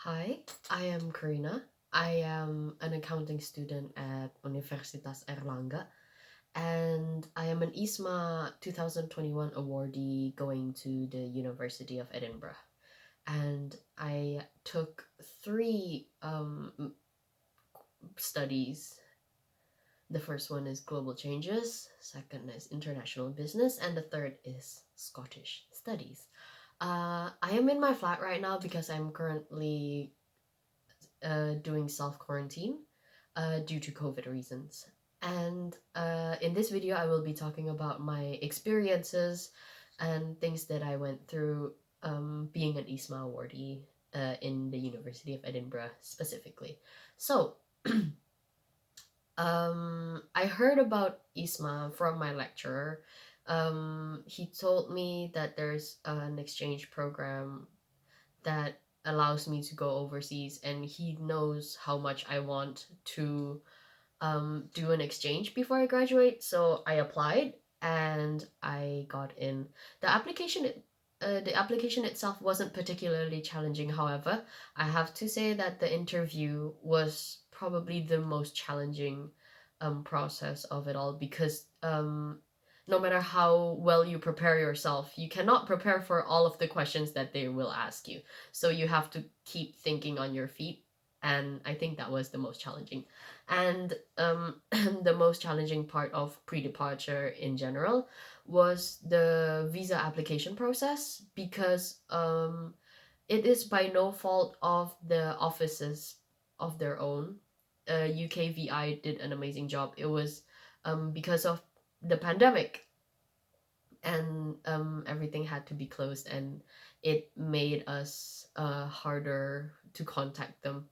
Hi, I am Carina. I am an accounting student at Universitas Erlangga, and I am an IISMA 2021 awardee going to the University of Edinburgh. And I took three studies. The first one is global changes, second is international business, and the third is Scottish studies. I am in my flat right now because I'm currently doing self quarantine due to COVID reasons. And in this video, I will be talking about my experiences and things that I went through being an IISMA awardee in the University of Edinburgh specifically. So, I heard about IISMA from my lecturer. He told me that there's an exchange program that allows me to go overseas, and he knows how much I want to do an exchange before I graduate. So I applied and I got in. The application itself wasn't particularly challenging. However, I have to say that the interview was probably the most challenging process of it all, because no matter how well you prepare yourself, you cannot prepare for all of the questions that they will ask you. So you have to keep thinking on your feet. And I think that was the most challenging. And the most challenging part of pre departure in general was the visa application process, because it is by no fault of the offices of their own. UKVI did an amazing job. It was because of the pandemic, and everything had to be closed, and it made us harder to contact them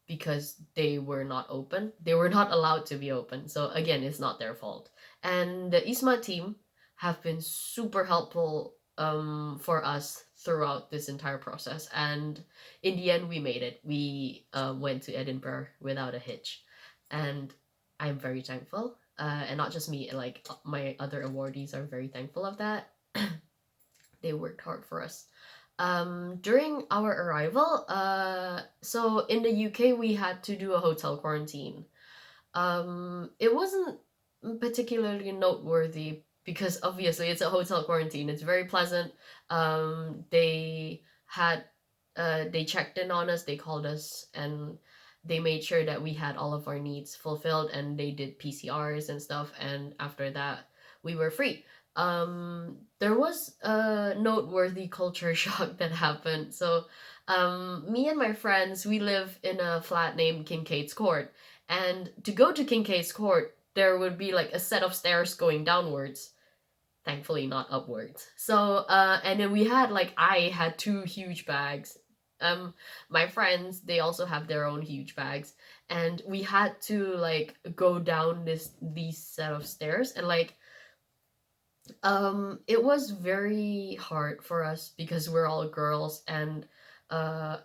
because they were not open. They were not allowed to be open. So again, it's not their fault. And the IISMA team have been super helpful for us throughout this entire process. And in the end, we made it. We went to Edinburgh without a hitch. And I'm very thankful. And not just me, like my other awardees are very thankful of that. They worked hard for us. During our arrival, so in the UK, we had to do a hotel quarantine. It wasn't particularly noteworthy because obviously it's a hotel quarantine. It's very pleasant. They had, they checked in on us, they called us, and they made sure that we had all of our needs fulfilled, and they did PCRs and stuff. And after that, we were free. There was a noteworthy culture shock that happened. So, me and my friends, we live in a flat named Kincaid's Court, and to go to Kincaid's Court, there would be like a set of stairs going downwards. Thankfully, not upwards. So, and then I had two huge bags. My friends, they also have their own huge bags, and we had to like go down these set of stairs, and it was very hard for us because we're all girls, and uh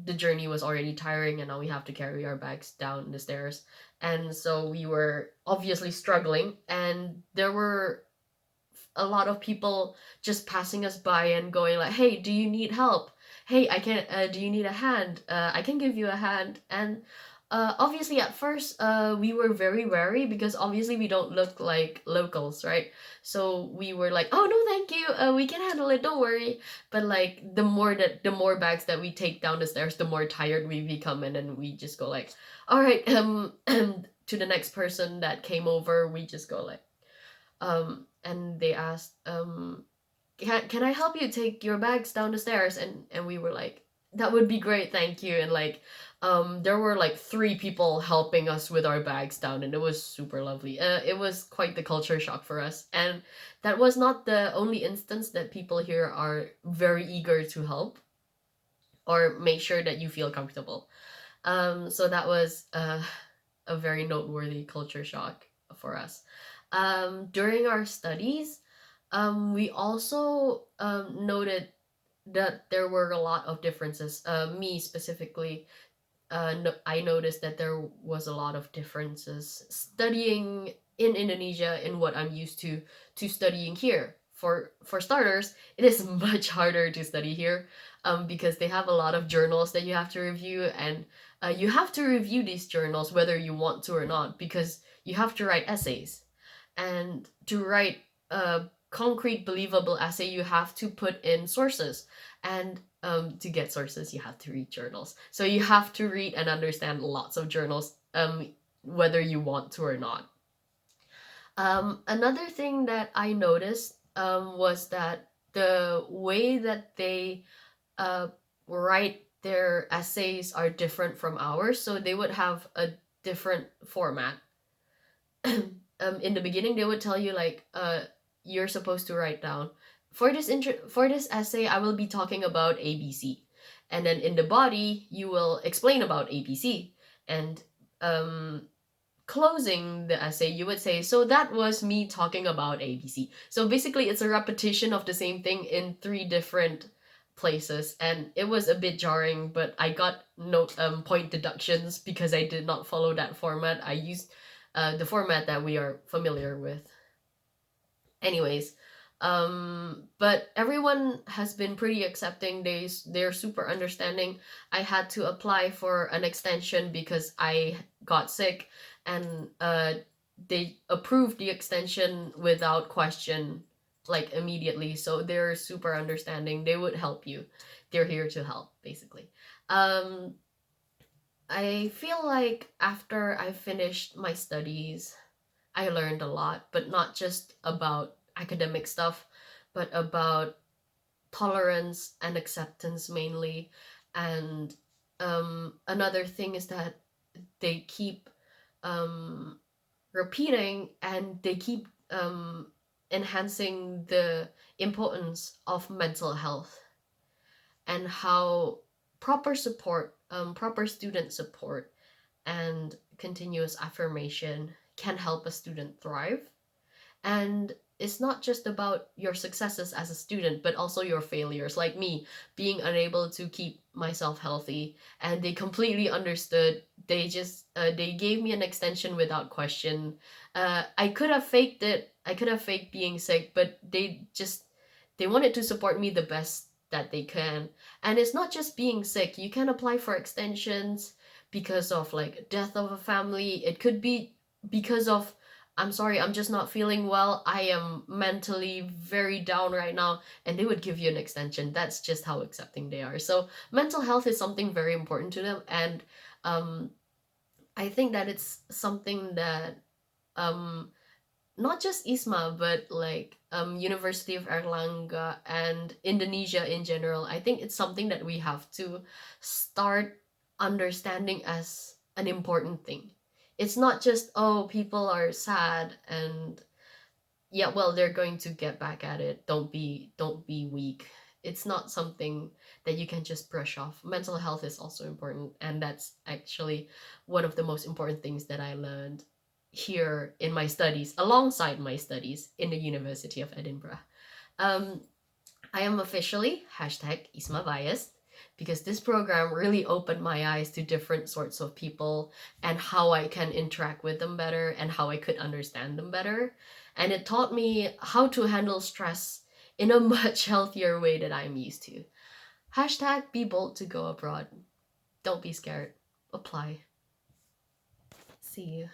the journey was already tiring, and now we have to carry our bags down the stairs. And so we were obviously struggling, and there were a lot of people just passing us by and going like, "Hey, do you need help? Hey, I can do you need a hand? I can give you a hand." And obviously at first we were very wary because obviously we don't look like locals, right? So we were like, "Oh no, thank you, we can handle it, don't worry." But like the more bags that we take down the stairs, the more tired we become, and then we just go like, "All right," to the next person that came over, we just go like, and they asked, can I help you take your bags down the stairs? And we were like, "That would be great, thank you." And there were like three people helping us with our bags down, and it was super lovely. It was quite the culture shock for us, and that was not the only instance that people here are very eager to help or make sure that you feel comfortable. So that was a very noteworthy culture shock for us. During our studies, we also noted that there were a lot of differences. Me specifically, I noticed that there was a lot of differences studying in Indonesia in what I'm used to studying here. for starters, it is much harder to study here, because they have a lot of journals that you have to review, and you have to review these journals whether you want to or not, because you have to write essays, and to write a concrete, believable essay, you have to put in sources, and to get sources, you have to read journals. So you have to read and understand lots of journals, whether you want to or not. Another thing that I noticed was that the way that they uh, write their essays are different from ours. So they would have a different format. In the beginning, they would tell you like, you're supposed to write down, for this essay, I will be talking about ABC, and then in the body, you will explain about ABC, and closing the essay, you would say, so that was me talking about ABC. So basically, it's a repetition of the same thing in 3 different places, and it was a bit jarring, but I got note point deductions because I did not follow that format. I used the format that we are familiar with. Anyways, but everyone has been pretty accepting. They're super understanding. I had to apply for an extension because I got sick, and they approved the extension without question, like immediately. So they're super understanding. They would help you. They're here to help, basically. I feel like after I finished my studies, I learned a lot, but not just about academic stuff, but about tolerance and acceptance mainly. And another thing is that they keep um, repeating, and they keep enhancing the importance of mental health, and how proper support, proper student support, and continuous affirmation can help a student thrive. And it's not just about your successes as a student, but also your failures, like me being unable to keep myself healthy. And they completely understood. They gave me an extension without question. I could have faked it. I could have faked being sick, but they wanted to support me the best that they can. And it's not just being sick. You can apply for extensions because of like death of a family. It could be because of, I'm sorry, I'm just not feeling well. I am mentally very down right now. And they would give you an extension. That's just how accepting they are. So mental health is something very important to them. And I think that it's something that not just IISMA, but like University of Erlangen and Indonesia in general, I think it's something that we have to start understanding as an important thing. It's not just, oh, people are sad and yeah, well, they're going to get back at it. Don't be weak. It's not something that you can just brush off. Mental health is also important, and that's actually one of the most important things that I learned here in my studies, alongside my studies in the University of Edinburgh. Um, I am officially #IISMA biased, because this program really opened my eyes to different sorts of people and how I can interact with them better and how I could understand them better. And it taught me how to handle stress in a much healthier way that I'm used to. #be bold to go abroad. Don't be scared. Apply. See you.